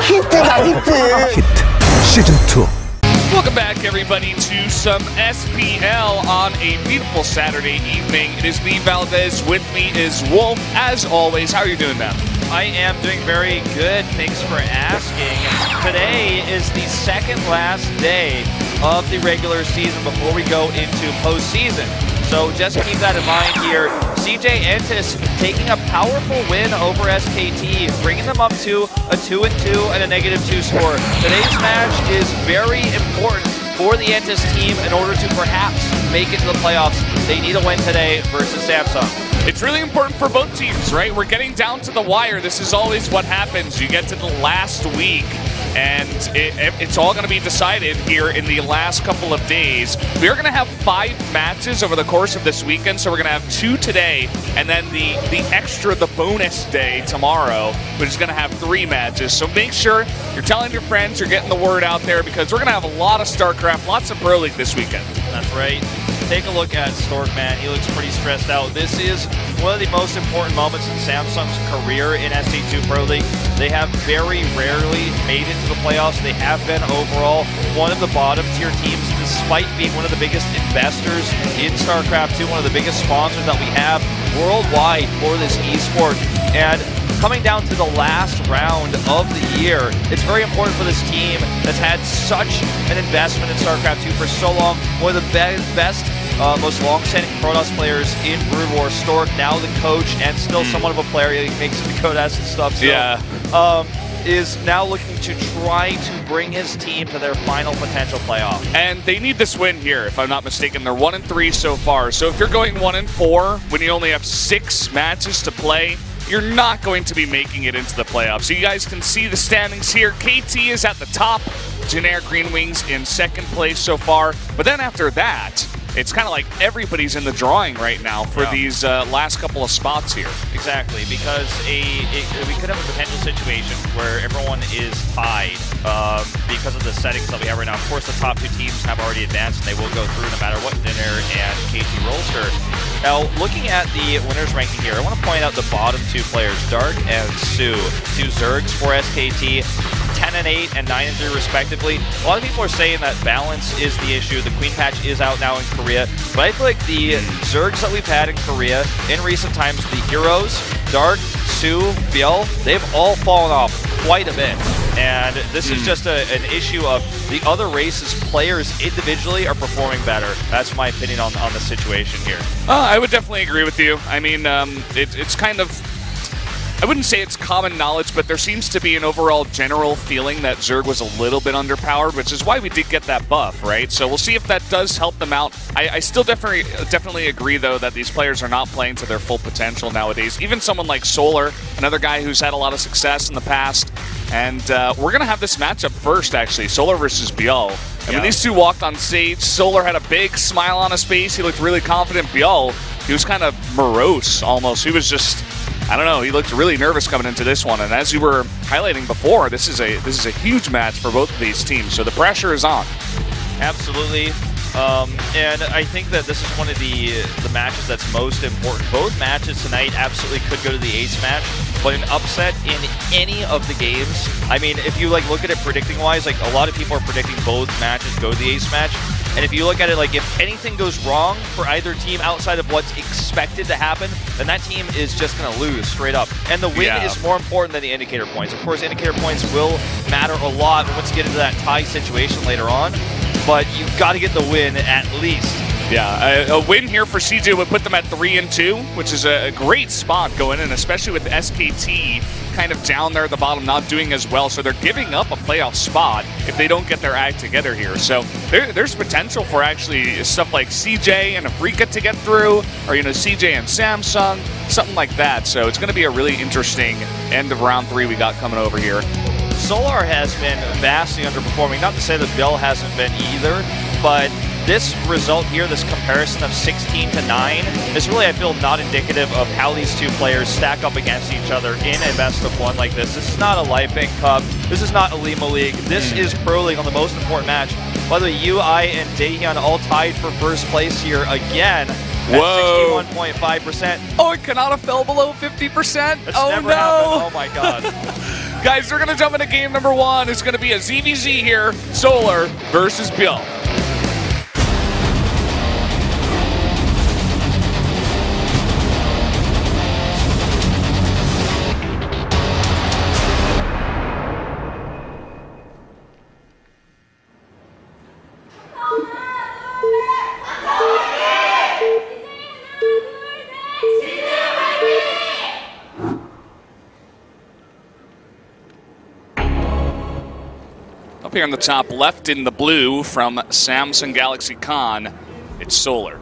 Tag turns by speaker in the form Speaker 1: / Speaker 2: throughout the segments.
Speaker 1: 히트다 히트.
Speaker 2: 히트 시즌 2.
Speaker 3: Welcome back, everybody, to some SPL on a beautiful Saturday evening. It is me, Valdez. With me is Wolf. As always, how are you doing, man?
Speaker 4: I am doing very good. Thanks for asking. Today is the second last day of the regular season before we go into postseason. So just keep that in mind here. CJ Entis taking a powerful win over SKT, bringing them up to a 2-2 and a -2 score. Today's match is very important for the Entis team in order to perhaps make it to the playoffs. They need a win today versus Samsung.
Speaker 3: It's really important for both teams, right? We're getting down to the wire. This is always what happens. You get to the last week, and it's all going to be decided here in the last couple of days. We're going to have 5 matches over the course of this weekend, so we're going to have 2 today, and then the bonus day tomorrow, which is going to have 3 matches. So make sure you're telling your friends, you're getting the word out there, because we're going to have a lot of Starcraft, lots of Pro League this weekend.
Speaker 4: That's right. Take a look at Stork, man. He looks pretty stressed out. This is one of the most important moments in Samsung's career in SC2 Pro League. They have very rarely made it to the playoffs. They have been overall one of the bottom tier teams, despite being one of the biggest investors in StarCraft 2, one of the biggest sponsors that we have worldwide for this esport. And coming down to the last round of the year, it's very important for this team that's had such an investment in StarCraft 2 for so long. One of the best, most long-standing Protoss players in Brood War, Stork, now the coach and still somewhat of a player. He makes some Dakotas and stuff. So,
Speaker 3: yeah.
Speaker 4: Is now looking to try to bring his team to their final potential playoff.
Speaker 3: And they need this win here, if I'm not mistaken. They're 1-3 so far. So if you're going 1-4 when you only have 6 matches to play, you're not going to be making it into the playoffs. So you guys can see the standings here. KT is at the top. Generic Green Wings in 2nd place so far. But then after that, it's kind of like everybody's in the drawing right now for these last couple of spots here.
Speaker 4: Exactly, because we could have a potential situation where everyone is tied because of the settings that we have right now. Of course, the top 2 teams have already advanced, and they will go through no matter what Dinner and KT Rolster. Now, looking at the winners ranking here, I want to point out the bottom 2 players, Dark and Sue, 2 Zergs for SKT, 10-8 and 9-3 respectively. A lot of people are saying that balance is the issue. The Queen Patch is out now in Korea, but I feel like the Zergs that we've had in Korea in recent times, the heroes, Dark, Sue, ByuL, they've all fallen off quite a bit. And this is just an issue of the other races, players individually are performing better. That's my opinion on the situation here.
Speaker 3: I would definitely agree with you. I mean, it's kind of, I wouldn't say it's common knowledge, but there seems to be an overall general feeling that Zerg was a little bit underpowered, which is why we did get that buff, right? So we'll see if that does help them out. I still definitely agree, though, that these players are not playing to their full potential nowadays. Even someone like Solar, another guy who's had a lot of success in the past. And we're going to have this matchup first, actually, Solar versus ByuL. And when these two walked on stage, Solar had a big smile on his face. He looked really confident. ByuL, he was kind of morose, almost. He was just, I don't know, he looked really nervous coming into this one. And as you were highlighting before, this is a huge match for both of these teams. So the pressure is on.
Speaker 4: Absolutely. And I think that this is one of the matches that's most important. Both matches tonight absolutely could go to the ace match, but an upset in any of the games, I mean, if you look at it predicting-wise, a lot of people are predicting both matches go to the ace match. And if you look at it, if anything goes wrong for either team outside of what's expected to happen, then that team is just going to lose straight up. And the win is more important than the indicator points. Of course, indicator points will matter a lot once you get into that tie situation later on, but you've got to get the win at least.
Speaker 3: Yeah, a win here for CJ would put them at 3-2, which is a great spot going in, especially with SKT kind of down there at the bottom, not doing as well. So they're giving up a playoff spot if they don't get their act together here. So there's potential for actually stuff like CJ and Afrika to get through, or, CJ and Samsung, something like that. So it's going to be a really interesting end of round 3 we got coming over here.
Speaker 4: Solar has been vastly underperforming. Not to say that ByuL hasn't been either, but this result here, this comparison of 16-9, is really, I feel, not indicative of how these two players stack up against each other in a best-of-1 like this. This is not a Life Bank Cup. This is not a Lima League. This is Pro League on the most important match. By the way, UI and Daehyun all tied for first place here again.
Speaker 3: Whoa.
Speaker 4: 61.5%.
Speaker 3: Oh, it cannot have fell below 50%?
Speaker 4: That's
Speaker 3: oh,
Speaker 4: never
Speaker 3: no.
Speaker 4: happened. Oh, my God.
Speaker 3: Guys, we're going to jump into game number 1. It's going to be a ZVZ here, Solar versus ByuL. Up here on the top left in the blue from Samsung Galaxy Con, it's Solar.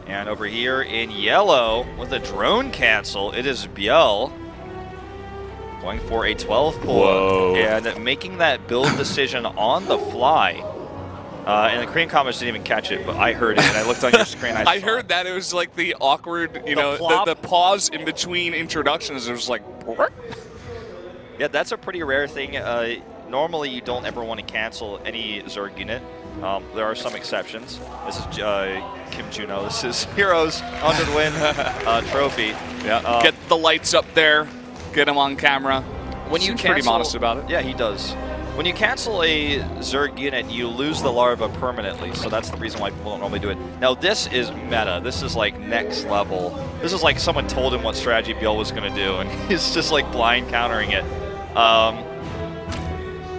Speaker 4: And over here in yellow with a drone cancel, it is ByuL going for a 12 pull.
Speaker 3: Whoa.
Speaker 4: And making that build decision on the fly. And the Korean comments didn't even catch it, but I heard it, and I looked on your screen.
Speaker 3: I heard that. It was like the awkward, you know, the pause in between introductions. It was like,
Speaker 4: yeah, that's a pretty rare thing. Normally, you don't ever want to cancel any Zerg unit. There are some exceptions. This is Kim Juno. This is Heroes under the Win trophy.
Speaker 3: Yeah. Get the lights up there. Get him on camera.
Speaker 4: When you
Speaker 3: pretty modest about it.
Speaker 4: Yeah, he does. When you cancel a Zerg unit, you lose the larva permanently, so that's the reason why people don't normally do it. Now, this is meta. This is like next level. This is like someone told him what strategy ByuL was going to do, and he's just like blind countering it.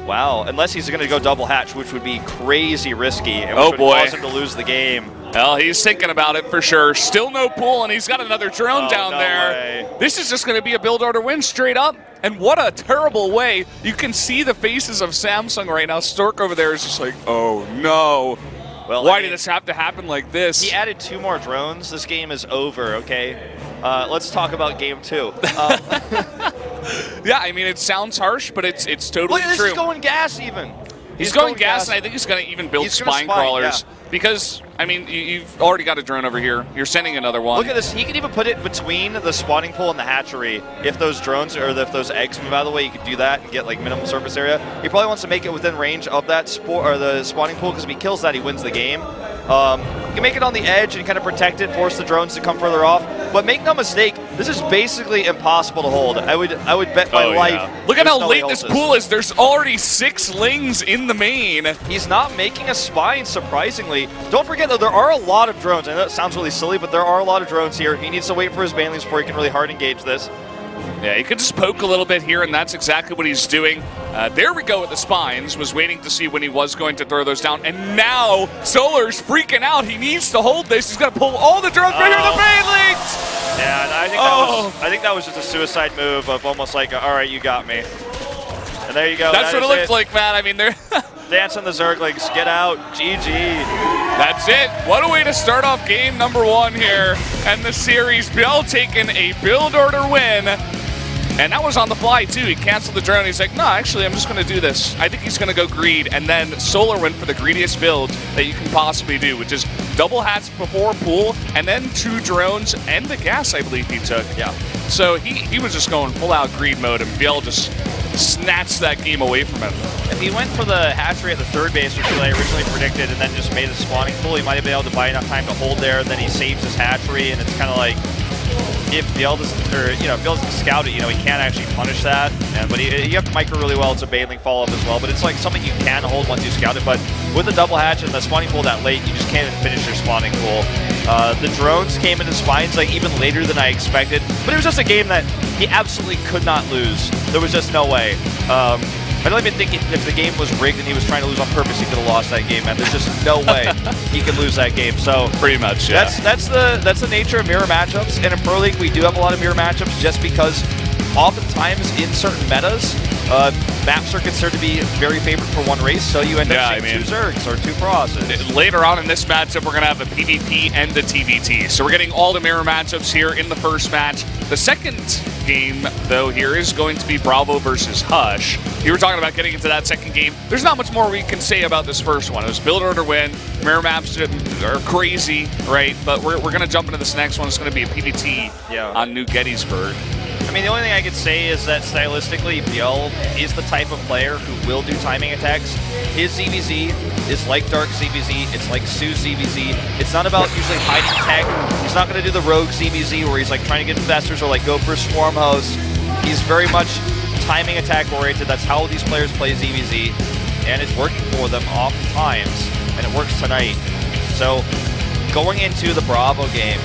Speaker 4: Wow, unless he's going to go double hatch, which would be crazy risky, and which would cause him to lose the game.
Speaker 3: Well, he's thinking about it for sure. Still no pull, and he's got another drone down there.
Speaker 4: Way.
Speaker 3: This is just going to be a build order win straight up. And what a terrible way. You can see the faces of Samsung right now. Stork over there is just like, oh no. Well, why did this have to happen like this?
Speaker 4: He added 2 more drones. This game is over, okay? Let's talk about game 2.
Speaker 3: Yeah, I mean, it sounds harsh, but it's totally true.
Speaker 4: He's going gas even.
Speaker 3: He's going gas, and I think he's going to even build spine crawlers. Yeah. Because, I mean, you've already got a drone over here. You're sending another one.
Speaker 4: Look at this. He could even put it between the spawning pool and the hatchery. If those drones, or if those eggs move out of the way, you could do that and get, like, minimum surface area. He probably wants to make it within range of that the spawning pool, because if he kills that, he wins the game. You can make it on the edge and kind of protect it, force the drones to come further off. But make no mistake, this is basically impossible to hold. I would bet my life.
Speaker 3: Yeah. Look at how late this pool is. There's already 6 lings in the main.
Speaker 4: He's not making a spine, surprisingly. Don't forget, though, there are a lot of drones. I know it sounds really silly, but there are a lot of drones here. He needs to wait for his banelings before he can really hard engage this.
Speaker 3: Yeah, he could just poke a little bit here, and that's exactly what he's doing. There we go with the spines. Was waiting to see when he was going to throw those down. And now Solar's freaking out. He needs to hold this. He's going to pull all the drones right here, the banelings!
Speaker 4: Yeah, and I think that was just a suicide move of almost like, all right, you got me. And there you go.
Speaker 3: That's what it looks like, man. I mean, they're
Speaker 4: dancing the Zerglings. Get out. GG.
Speaker 3: That's it. What a way to start off game number 1 here. And the series, ByuL taking a build order win. And that was on the fly, too. He canceled the drone. He's like, no, actually, I'm just going to do this. I think he's going to go greed. And then Solar went for the greediest build that you can possibly do, which is double hats before pool, and then 2 drones and the gas, I believe he took.
Speaker 4: Yeah.
Speaker 3: So he was just going full-out greed mode, and ByuL just snatched that game away from him.
Speaker 4: If he went for the hatchery at the 3rd base, which I originally predicted, and then just made a spawning pool, he might have been able to buy enough time to hold there, and then he saves his hatchery, and it's kind of like, if ByuL doesn't, or, you know, if ByuL doesn't scout it, you know, he can't actually punish that. But you have to micro really well. It's a baneling follow-up as well. But it's like something you can hold once you scout it. But with the double hatch and the spawning pool that late, you just can't even finish your spawning pool. The drones came into spines like even later than I expected. But it was just a game that he absolutely could not lose. There was just no way. I don't even think if the game was rigged and he was trying to lose on purpose, he could have lost that game, man. There's just no way he could lose that game. So
Speaker 3: pretty much, yeah.
Speaker 4: That's the nature of mirror matchups. And in Pro League, we do have a lot of mirror matchups just because oftentimes in certain metas, maps are considered to be very favored for one race, so you end up seeing 2 Zergs or 2 Pros.
Speaker 3: Later on in this matchup, we're going to have a PvP and a TVT. So we're getting all the mirror matchups here in the first match. The second game, though, here is going to be Bravo versus Hush. You were talking about getting into that second game. There's not much more we can say about this first one. It was build order win. Mirror maps are crazy, right? But we're going to jump into this next one. It's going to be a PvT on New Gettysburg.
Speaker 4: I mean, the only thing I could say is that stylistically, ByuL is the type of player who will do timing attacks. His ZVZ is like Dark ZVZ, it's like Sue's ZVZ. It's not about usually hiding tech. He's not going to do the rogue ZVZ where he's like trying to get investors or like go for a swarm host. He's very much timing attack oriented. That's how these players play ZVZ, and it's working for them oftentimes, and it works tonight. So going into the Bravo game,